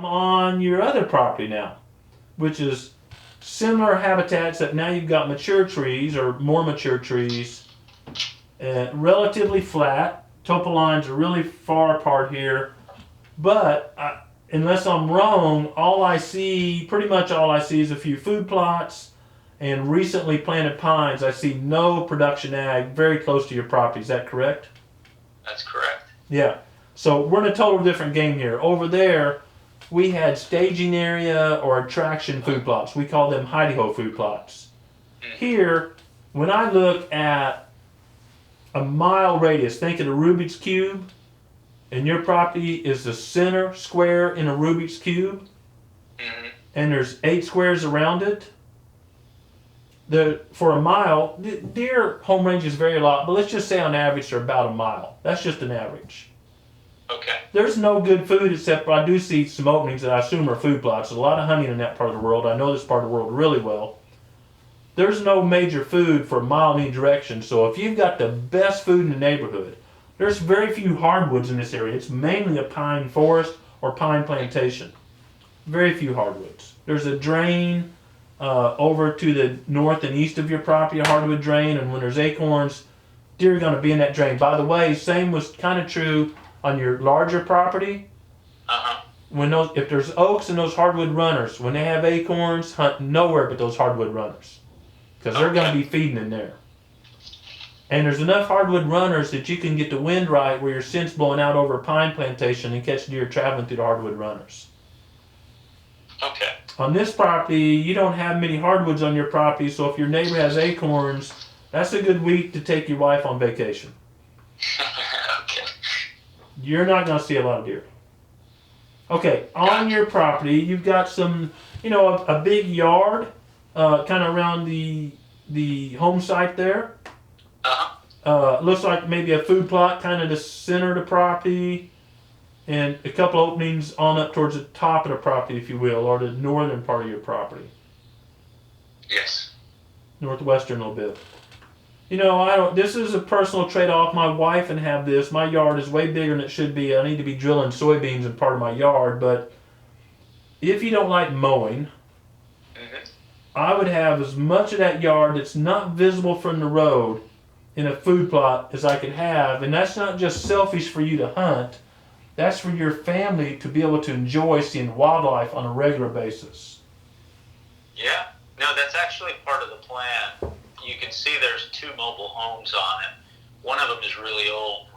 On your other property now, which is similar habitats, that now you've got mature trees or more mature trees, relatively flat. Topo lines are really far apart here, but unless I'm wrong, pretty much all I see is a few food plots and recently planted pines. I see no production ag very close to your property. Is that correct? That's correct. Yeah. So we're in a total different game here. Over there, we had staging area or attraction food plots. We call them hidey-ho food plots. Here, when I look at a mile radius, think of the Rubik's Cube, and your property is the center square in a Rubik's Cube, and there's 8 squares around it. For a mile, deer home ranges vary a lot, but let's just say on average they're about a mile. That's just an average. Okay. There's no good food except I do see some openings that I assume are food plots. There's a lot of hunting in that part of the world. I know this part of the world really well. There's no major food for a mile in any direction. So if you've got the best food in the neighborhood, there's very few hardwoods in this area. It's mainly a pine forest or pine plantation. Very few hardwoods. There's a drain over to the north and east of your property, a hardwood drain, and when there's acorns, deer are going to be in that drain. By the way, same was kind of true on your larger property. If there's oaks and those hardwood runners, when they have acorns, hunt nowhere but those hardwood runners, because they're going to be feeding in there. And there's enough hardwood runners that you can get the wind right where your scent's blowing out over a pine plantation and catch deer traveling through the hardwood runners. Okay. On this property, you don't have many hardwoods on your property, so if your neighbor has acorns, that's a good week to take your wife on vacation. Okay. You're not going to see a lot of deer. Okay, on your property, you've got some, a big yard, kind of around the home site there. Looks like maybe a food plot, kind of the center of the property, and a couple openings on up towards the top of the property, if you will, or the northern part of your property. Yes. Northwestern a little bit. This is a personal trade-off. My wife and have this. My yard is way bigger than it should be. I need to be drilling soybeans in part of my yard, but if you don't like mowing, I would have as much of that yard that's not visible from the road in a food plot as I could have, and that's not just selfish for you to hunt. That's for your family to be able to enjoy seeing wildlife on a regular basis. Yeah. No, that's actually part of the plan. You can see there's 2 mobile homes on it. One of them is really old.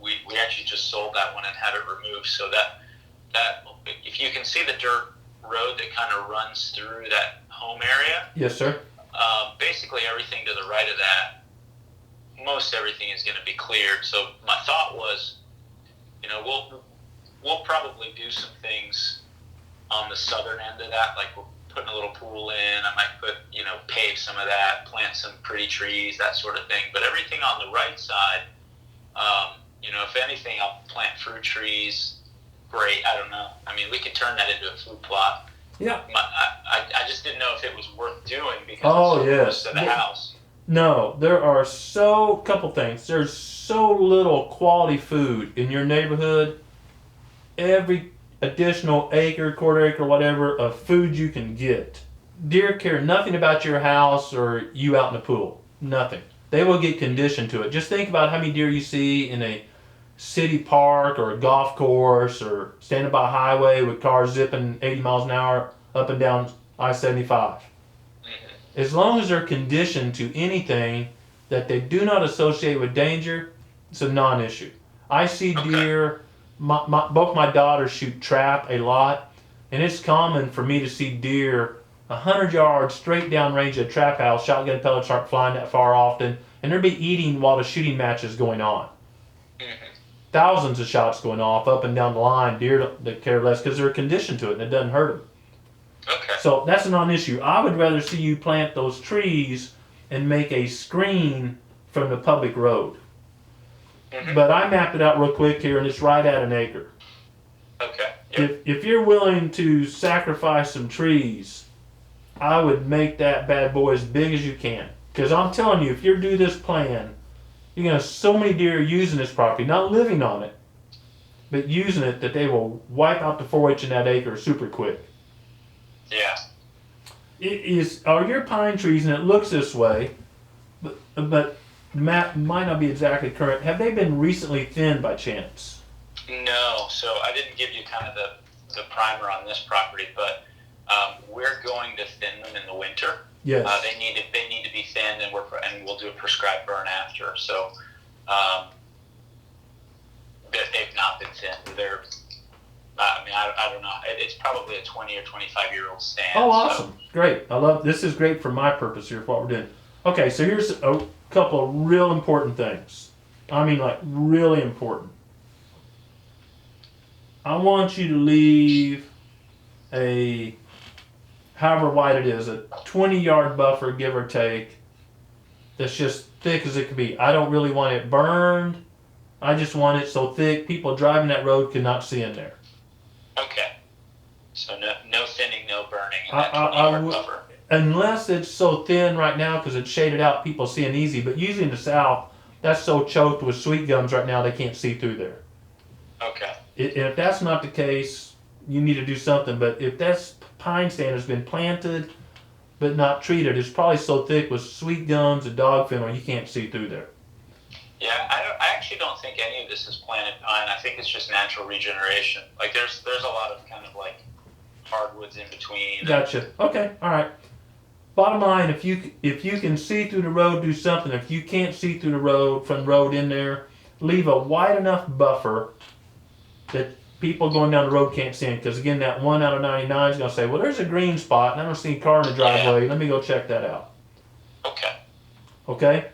We actually just sold that one and had it removed. So that if you can see the dirt road that kind of runs through that home area. Yes, sir. Basically everything to the right of that, most everything is going to be cleared. So my thought was, we'll probably do some things on the southern end of that, like we're putting a little pool in. I might put, pave some of that, plant some pretty trees, that sort of thing. But everything on the right side, if anything, I'll plant fruit trees. Great, I don't know. I mean, we could turn that into a food plot. Yeah. I just didn't know if it was worth doing because it's so close to the house. No, there are couple things. There's so little quality food in your neighborhood. Every additional acre, quarter acre, whatever, of food you can get. Deer care nothing about your house or you out in the pool. Nothing. They will get conditioned to it. Just think about how many deer you see in a city park or a golf course or standing by a highway with cars zipping 80 miles an hour up and down I-75. As long as they're conditioned to anything that they do not associate with danger, it's a non-issue. I see deer, both my daughters shoot trap a lot, and it's common for me to see deer 100 yards straight down range of a trap house. Shotgun pellets aren't flying that far often, and they'll be eating while the shooting match is going on. Thousands of shots going off up and down the line. Deer don't care less because they're conditioned to it and it doesn't hurt them. Okay. So that's a non-issue. I would rather see you plant those trees and make a screen from the public road. But I mapped it out real quick here, and it's right at an acre. Okay. Yep. If you're willing to sacrifice some trees, I would make that bad boy as big as you can. Because I'm telling you, if you do this plan, you're going to have so many deer using this property, not living on it, but using it, that they will wipe out the foliage in that acre super quick. Yeah. Are your pine trees, and it looks this way, but the map might not be exactly current. Have they been recently thinned by chance? No, so I didn't give you kind of the primer on this property, but we're going to thin them in the winter. Yes. They need to be thinned, and we'll do a prescribed burn after. So they've not been thinned. They're I don't know. It's probably a 20 or 25-year-old stand. Oh, awesome. So. Great. This is great for my purpose here, for what we're doing. Okay, so here's a couple of real important things. I mean, like, really important. I want you to leave a, however wide it is, a 20-yard buffer, give or take, that's just thick as it can be. I don't really want it burned. I just want it so thick people driving that road cannot see in there. Okay. So no thinning, no burning in that 20-yard buffer. Unless it's so thin right now because it's shaded out, people seeing easy. But usually in the south, that's so choked with sweet gums right now they can't see through there. Okay. If that's not the case, you need to do something. But if that pine stand has been planted but not treated, it's probably so thick with sweet gums and dog fennel you can't see through there. Yeah, I actually don't think any of this is planted pine. I think it's just natural regeneration. Like there's a lot of kind of like hardwoods in between. Gotcha. Okay. All right. Bottom line, if you can see through the road, do something. If you can't see through the road, from the road in there, leave a wide enough buffer that people going down the road can't see it. Because again, that 1 out of 99 is going to say, well, there's a green spot, and I don't see a car in the driveway. Yeah. Let me go check that out. Okay. Okay?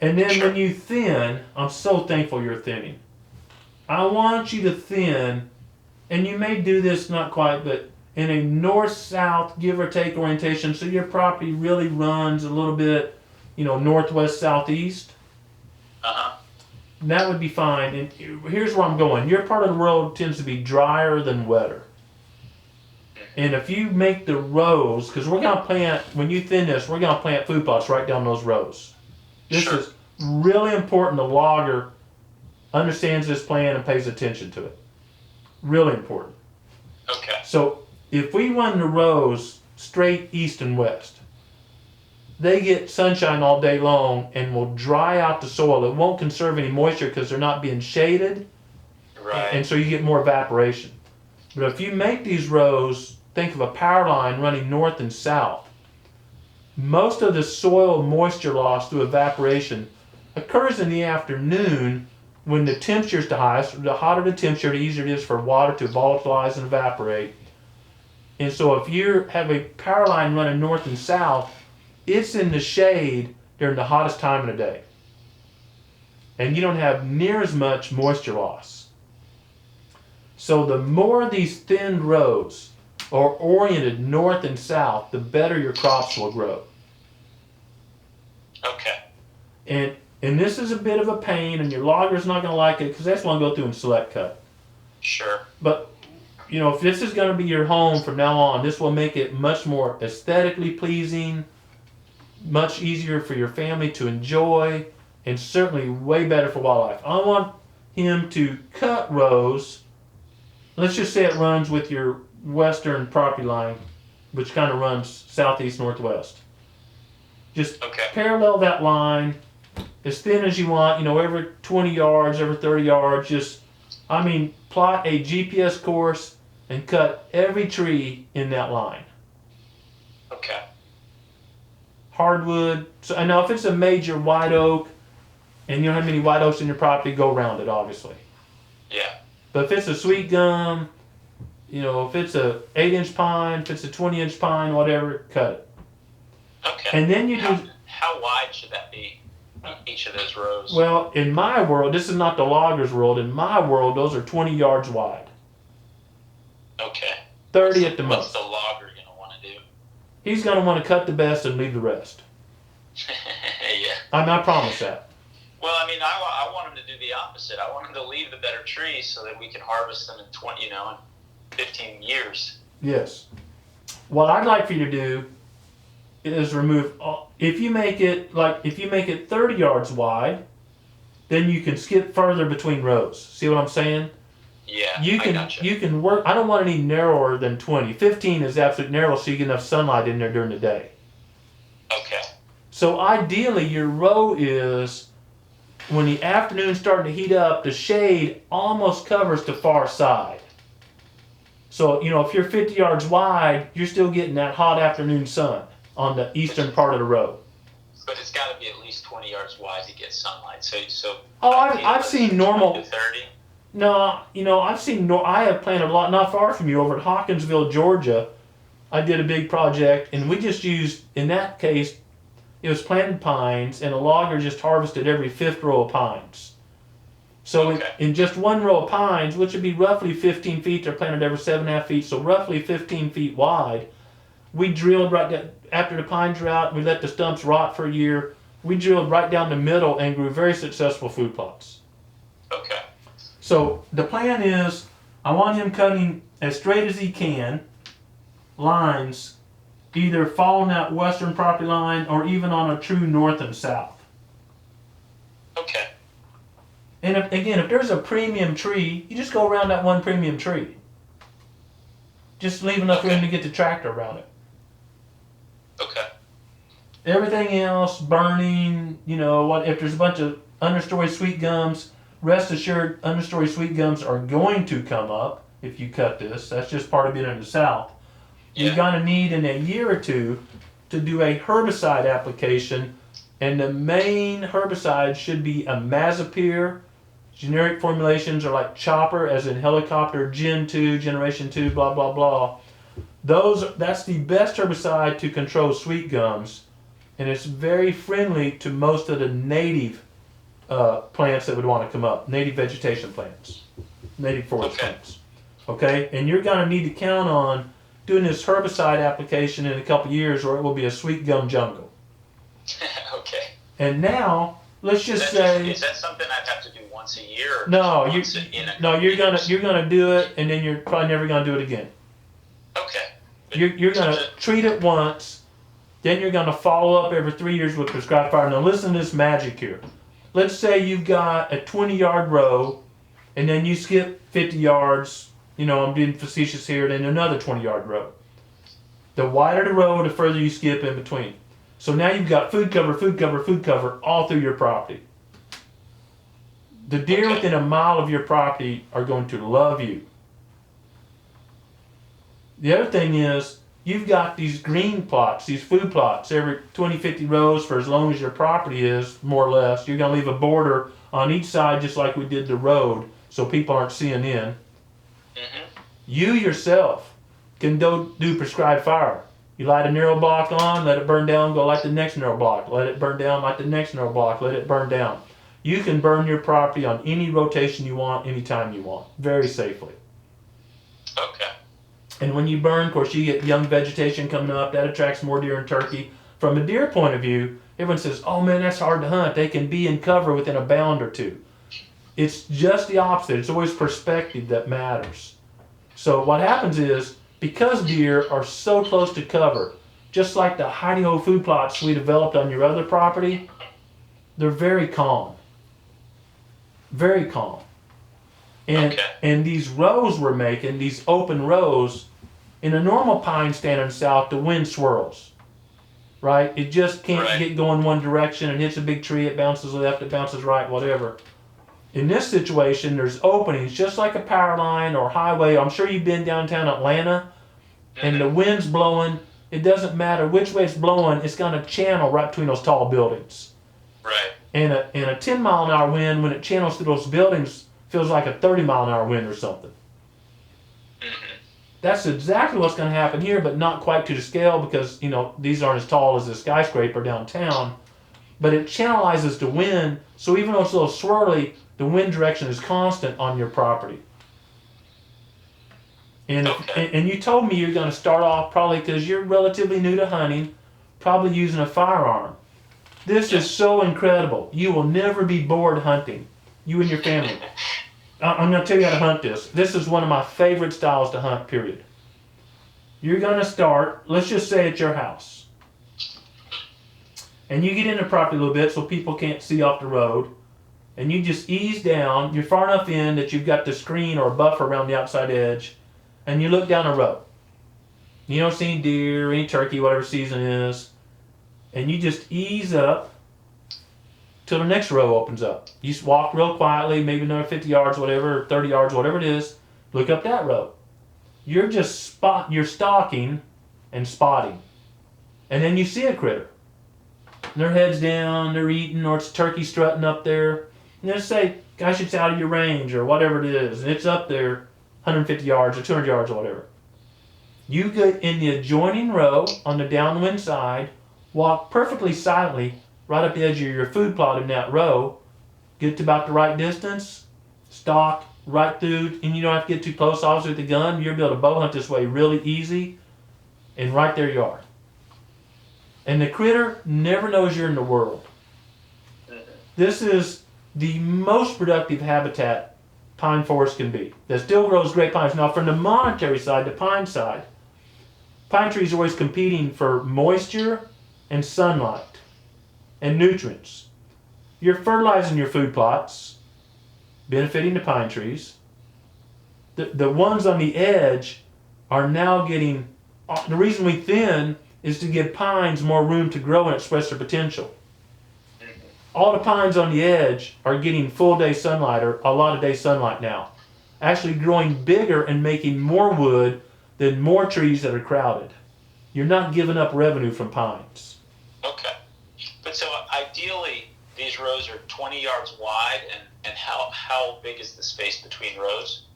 And then when you thin, I'm so thankful you're thinning. I want you to thin, and you may do this not quite, but in a north-south, give or take orientation, so your property really runs a little bit, northwest-southeast. Uh-huh. That would be fine. And here's where I'm going. Your part of the world tends to be drier than wetter. And if you make the rows, because we're going to plant, when you thin this, we're going to plant food plots right down those rows. This is really important. The logger understands this plan and pays attention to it. Really important. Okay. So if we run the rows straight east and west, they get sunshine all day long and will dry out the soil. It won't conserve any moisture because they're not being shaded. Right. And so you get more evaporation. But if you make these rows, think of a power line running north and south. Most of the soil moisture loss through evaporation occurs in the afternoon when the temperature is the highest. The hotter the temperature, the easier it is for water to volatilize and evaporate. And so if you have a power line running north and south, it's in the shade during the hottest time of the day. And you don't have near as much moisture loss. So the more these thinned rows are oriented north and south, the better your crops will grow. Okay. And this is a bit of a pain, and your logger's not going to like it because that's going to go through and select cut. Sure. But, if this is going to be your home from now on, this will make it much more aesthetically pleasing, much easier for your family to enjoy, and certainly way better for wildlife. I want him to cut rows. Let's just say it runs with your western property line, which kind of runs southeast northwest. Just parallel that line as thin as you want, every 20 yards, every 30 yards. Plot a GPS course and cut every tree in that line. Okay. Hardwood. So I know if it's a major white oak and you don't have many white oaks in your property, go around it, obviously. Yeah. But if it's a sweet gum, if it's a 8-inch pine, if it's a 20-inch pine, whatever, cut it. Okay. And then how wide should that be, each of those rows? Well, in my world, this is not the logger's world. In my world, those are 20 yards wide. Okay. 30 at the most. What's the logger going to want to do? He's going to want to cut the best and leave the rest. Yeah. I promise that. Well, I want him to do the opposite. I want him to leave the better trees so that we can harvest them in 15 years. Yes. What I'd like for you to do is remove, if you make it 30 yards wide, then you can skip further between rows. See what I'm saying? Yeah, You I can gotcha. you can work. I don't want any narrower than 20. 15 is absolute narrow, so you get enough sunlight in there during the day. Okay. So ideally, your row is when the afternoon's starting to heat up, the shade almost covers the far side. So if you're 50 yards wide, you're still getting that hot afternoon sun on the eastern part of the row. But it's got to be at least 20 yards wide to get sunlight. So Oh, I've seen normal. 20 to 30. No, I've seen. I have planted a lot not far from you over at Hawkinsville, Georgia. I did a big project, and we just used, in that case, it was planted pines, and a logger just harvested every fifth row of pines. So Okay. in just one row of pines, which would be roughly 15 feet, they're planted every 7.5 feet, so roughly 15 feet wide. We drilled right down, after the pines were out, we let the stumps rot for a year. We drilled right down the middle and grew very successful food plots. Okay. So the plan is, I want him cutting as straight as he can, lines, either following that western property line or even on a true north and south. Okay. And if there's a premium tree, you just go around that one premium tree. Just leave enough room to get the tractor around it. Okay. Everything else, burning, if there's a bunch of understory sweet gums, rest assured understory sweet gums are going to come up if you cut this. That's just part of being in the South. Yeah. You're going to need in a year or two to do a herbicide application, and the main herbicide should be a Mazapir. Generic formulations are like Chopper, as in helicopter, Gen 2, Generation 2, blah, blah, blah. That's the best herbicide to control sweet gums, and it's very friendly to most of the native plants that would want to come up, native vegetation plants, native forest plants. Okay, and you're going to need to count on doing this herbicide application in a couple years, or it will be a sweet gum jungle. Okay. And now, let's just say, is that something I'd have to do once a year? Or no, you're years? gonna do it, and then you're probably never gonna do it again. Okay. You're gonna treat it once, then you're gonna follow up every 3 years with prescribed fire. Now listen to this magic here. Let's say you've got a 20-yard row, and then you skip 50 yards. I'm being facetious here. Then another 20-yard row. The wider the row, the further you skip in between. So now you've got food cover, food cover, food cover all through your property. The deer within a mile of your property are going to love you. The other thing is, you've got these green plots, these food plots, every 20, 50 rows for as long as your property is, more or less. You're going to leave a border on each side just like we did the road, so people aren't seeing in. Mm-hmm. You yourself can do prescribed fire. You light a narrow block on, let it burn down, go light the next narrow block, let it burn down, light the next narrow block, let it burn down. You can burn your property on any rotation you want, anytime you want, very safely. Okay. And when you burn, of course, you get young vegetation coming up, that attracts more deer and turkey. From a deer point of view, everyone says, oh man, that's hard to hunt. They can be in cover within a bound or two. It's just the opposite. It's always perspective that matters. So what happens is, because deer are so close to cover, just like the hidey-ho food plots we developed on your other property, they're very calm. Very calm. And these rows we're making, these open rows, in a normal pine stand in the South, the wind swirls. Right? It just can't get going one direction. It hits a big tree, it bounces left, it bounces right, whatever. In this situation, there's openings, just like a power line or highway. I'm sure you've been downtown Atlanta, and the wind's blowing. It doesn't matter which way it's blowing, it's going to channel right between those tall buildings. Right. And a 10-mile-an-hour wind, when it channels through those buildings, feels like a 30-mile-an-hour wind or something. Mm-hmm. That's exactly what's going to happen here, but not quite to the scale because, these aren't as tall as a skyscraper downtown. But it channelizes the wind, so even though it's a little swirly, the wind direction is constant on your property. And you told me you're going to start off, probably because you're relatively new to hunting, probably using a firearm. This is so incredible. You will never be bored hunting, you and your family. I'm going to tell you how to hunt this. This is one of my favorite styles to hunt, period. You're going to start, let's just say at your house. And you get in the property a little bit so people can't see off the road. and you just ease down. You're far enough in that you've got the screen or buffer around the outside edge, and you look down a row. You don't see any deer, any turkey, whatever season is, and you just ease up till the next row opens up. You just walk real quietly, maybe another 50 yards, whatever, or 30 yards, whatever it is. Look up that row. You're stalking and spotting, and then you see a critter. Their head's down, they're eating, or it's turkey strutting up there. And just say, gosh, it's out of your range, or whatever it is, and it's up there 150 yards or 200 yards or whatever. You get in the adjoining row on the downwind side, walk perfectly silently right up the edge of your food plot in that row, get to about the right distance, stalk right through, and you don't have to get too close, obviously, with the gun. You'll be able to bow hunt this way really easy, and right there you are. And the critter never knows you're in the world. This is the most productive habitat pine forest can be. That still grows great pines. Now, from the monetary side, the pine side, pine trees are always competing for moisture and sunlight and nutrients. You're fertilizing your food plots, benefiting the pine trees. The ones on the edge are now getting, the reason we thin is to give pines more room to grow and express their potential. All the pines on the edge are getting full day sunlight or a lot of day sunlight now. Actually growing bigger and making more wood than more trees that are crowded. You're not giving up revenue from pines. Okay. But so ideally, these rows are 20 yards wide, and how big is the space between rows?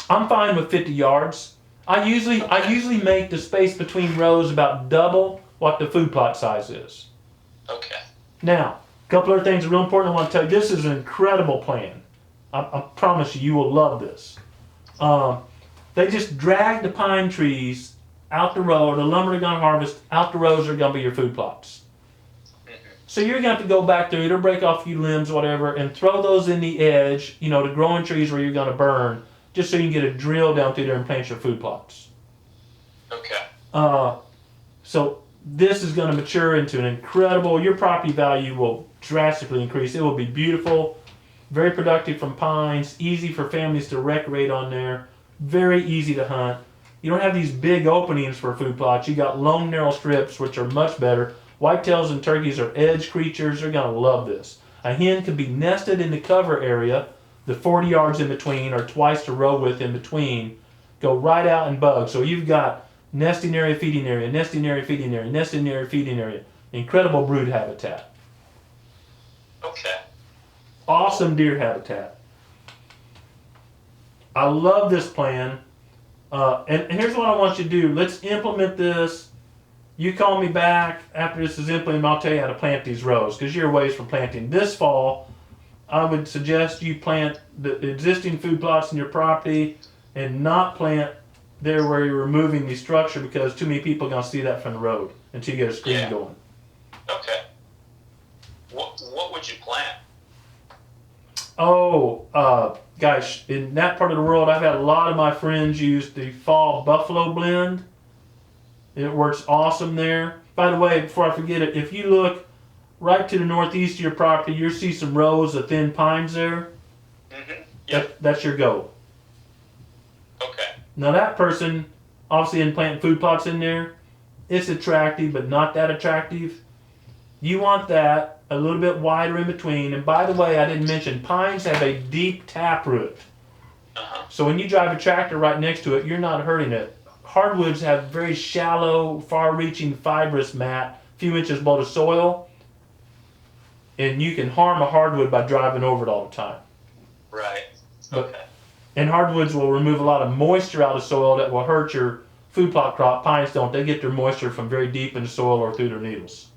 I'm fine with 50 yards. I usually make the space between rows about double what the food plot size is. Okay. Now, a couple other things real important I want to tell you. This is an incredible plan. I promise you will love this. They just drag the pine trees out the row, the lumber they're going to harvest, out the rows are going to be your food plots. So you're going to have to go back there, either break off a few limbs, whatever, and throw those in the edge, the growing trees where you're going to burn, just so you can get a drill down through there and plant your food plots. Okay. So this is going to mature into an incredible, your property value will drastically increase. It will be beautiful, very productive from pines, easy for families to recreate on there, very easy to hunt. You don't have these big openings for food plots. You got long, narrow strips, which are much better. Whitetails and turkeys are edge creatures. They're going to love this. A hen could be nested in the cover area, the 40 yards in between, or twice the row width in between, go right out and bug. So you've got nesting area, feeding area, nesting area, feeding area, nesting area, feeding area. Incredible brood habitat. Okay. Awesome deer habitat. I love this plan. And here's what I want you to do. Let's implement this. You call me back after this is implemented, and I'll tell you how to plant these rows, because you're a ways from planting. This fall, I would suggest you plant the existing food plots in your property and not plant there where you're removing the structure, because too many people are going to see that from the road until you get a screen going. Okay. What would you plant? Oh, gosh, in that part of the world, I've had a lot of my friends use the fall buffalo blend. It works awesome there. By the way, before I forget it, if you look right to the northeast of your property, you'll see some rows of thin pines there. Mm-hmm. Yep. That's your goal. Okay. Now that person, obviously in planting food plots in there, it's attractive, but not that attractive. You want that a little bit wider in between. And by the way, I didn't mention, pines have a deep taproot. Uh-huh. So when you drive a tractor right next to it, you're not hurting it. Hardwoods have very shallow, far-reaching fibrous mat, a few inches below the soil, and you can harm a hardwood by driving over it all the time. Right. Okay. And hardwoods will remove a lot of moisture out of soil that will hurt your food plot crop. Pines don't. They get their moisture from very deep in the soil or through their needles.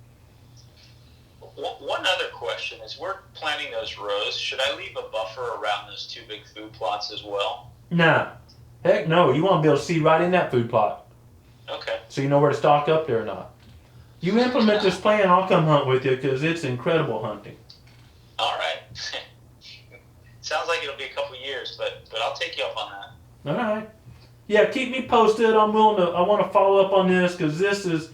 One other question is, we're planting those rows. Should I leave a buffer around those two big food plots as well? Nah. Heck no. You want to be able to see right in that food plot. Okay. So you know where to stock up there or not. You implement this plan, I'll come hunt with you, because it's incredible hunting. All right. Sounds like it'll be a couple years, but I'll take you up on that. All right. Yeah, keep me posted. I want to follow up on this, because this is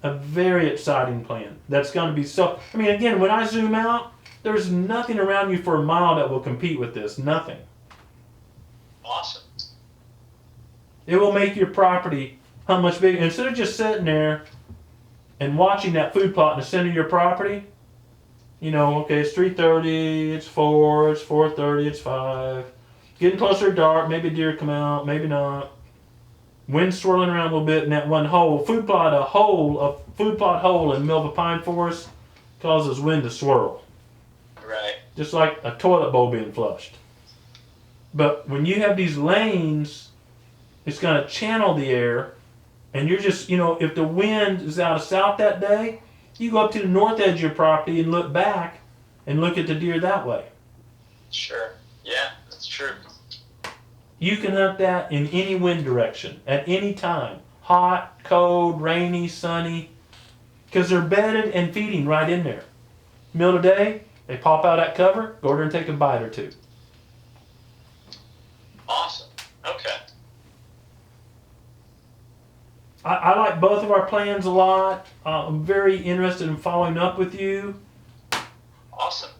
a very exciting plan. That's going to be so. I mean, again, when I zoom out, There's nothing around you for a mile that will compete with this. Nothing. Awesome. It will make your property how much bigger. Instead of just sitting there and watching that food plot in the center of your property, okay, it's 3:30, it's 4, it's 4:30, it's 5. Getting closer to dark, maybe deer come out, maybe not. Wind swirling around a little bit in that one hole. A food plot hole in the middle of a pine forest causes wind to swirl. Right. Just like a toilet bowl being flushed. But when you have these lanes, it's going to channel the air, and you're just, if the wind is out of south that day, you go up to the north edge of your property and look back and look at the deer that way. Sure. Yeah, that's true. You can hunt that in any wind direction, at any time. Hot, cold, rainy, sunny. Because they're bedded and feeding right in there. Middle of the day, they pop out that cover, go over there and take a bite or two. Awesome. Okay. I like both of our plans a lot. I'm very interested in following up with you. Awesome.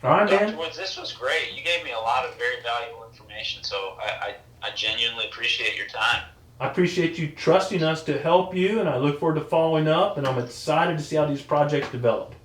All right, Dr. man. Woods, this was great. You gave me a lot of very valuable information, so I genuinely appreciate your time. I appreciate you trusting us to help you, and I look forward to following up, and I'm excited to see how these projects develop.